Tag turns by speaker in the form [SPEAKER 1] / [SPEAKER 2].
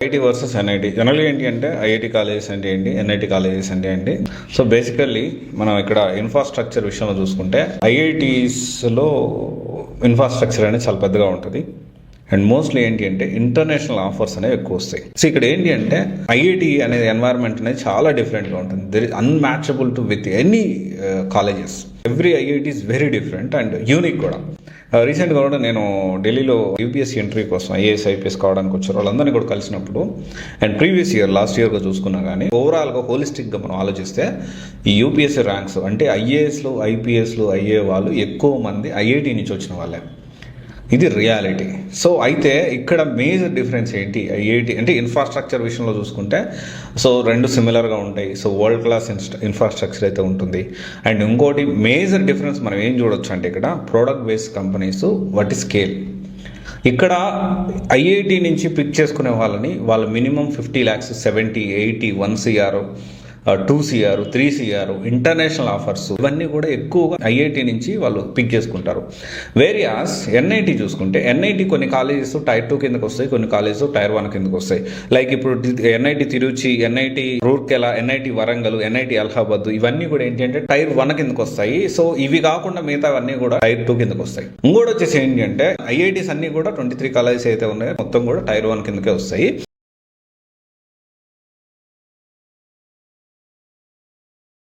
[SPEAKER 1] IIT versus NIT. జనరల్గా ఏంటి అంటే ఐఐటి కాలేజెస్ అంటే ఏంటి, ఎన్ఐటి కాలేజెస్ అంటే ఏంటి. సో బేసికల్లీ మనం ఇక్కడ ఇన్ఫ్రాస్ట్రక్చర్ విషయంలో చూసుకుంటే ఐఐటీస్లో ఇన్ఫ్రాస్ట్రక్చర్ అనేది చాలా పెద్దగా ఉంటుంది. అండ్ మోస్ట్లీ ఏంటి అంటే ఇంటర్నేషనల్ ఆఫర్స్ అనేవి ఎక్కువ వస్తాయి. సో ఇక్కడ ఏంటి అంటే ఐఐటి అనేది ఎన్వైర్న్మెంట్ అనేది చాలా డిఫరెంట్గా ఉంటుంది. There is unmatchable to with any colleges. Every IIT is very different and unique కూడా. రీసెంట్గా కూడా నేను ఢిల్లీలో యూపీఎస్సీ ఎంట్రీ కోసం ఐఏఎస్ ఐపీఎస్ కావడానికి వచ్చారు వాళ్ళందరినీ కూడా కలిసినప్పుడు అండ్ ప్రీవియస్ ఇయర్ లాస్ట్ ఇయర్గా చూసుకున్నా కానీ ఓవరాల్గా హోలిస్టిక్గా మనం ఆలోచిస్తే ఈ యూపీఎస్సీ ర్యాంక్స్ అంటే ఐఏఎస్లు ఐపీఎస్లు అయ్యే వాళ్ళు ఎక్కువ మంది ఐఐటి నుంచి వచ్చిన వాళ్ళే. ఇది రియాలిటీ. సో అయితే ఇక్కడ మేజర్ డిఫరెన్స్ ఏంటి, ఐఐటి అంటే ఇన్ఫ్రాస్ట్రక్చర్ విషయంలో చూసుకుంటే సో రెండు సిమిలర్గా ఉంటాయి. సో వరల్డ్ క్లాస్ ఇన్ఫ్రాస్ట్రక్చర్ అయితే ఉంటుంది. అండ్ ఇంకోటి మేజర్ డిఫరెన్స్ మనం ఏం చూడొచ్చు అంటే ఇక్కడ ప్రోడక్ట్ బేస్డ్ కంపెనీస్ వాటి స్కేల్. ఇక్కడ ఐఐటి నుంచి పిక్ చేసుకునే వాళ్ళని వాళ్ళు minimum 50 lakhs 70, 80, 1 CR 2 CR 3 CR international offers ఇవన్నీ కూడా ఎక్కువగా ఐఐటి నుంచి వాళ్ళు పిక్ చేసుకుంటారు. వేరియాస్ ఎన్ఐటి చూసుకుంటే ఎన్ఐటి కొన్ని కాలేజెస్ టైర్ 2 కిందకు వస్తాయి, కొన్ని కాలేజెస్ టైర్ 1 కిందకు వస్తాయి. లైక్ ఇప్పుడు NIT Trichy, NIT Rourkela, NIT Warangal, NIT Allahabad ఇవన్నీ కూడా ఏంటి అంటే టైర్ 1 కిందకు వస్తాయి. సో ఇవి కాకుండా మిగతావన్నీ కూడా టైర్ 2 కిందకు వస్తాయి. ఇంకోటి వచ్చేసి ఏంటి అంటే ఐఐటీస్ అన్ని కూడా 23 కాలేజెస్ అయితే ఉన్నాయో మొత్తం కూడా టైర్ 1 కిందకే వస్తాయి.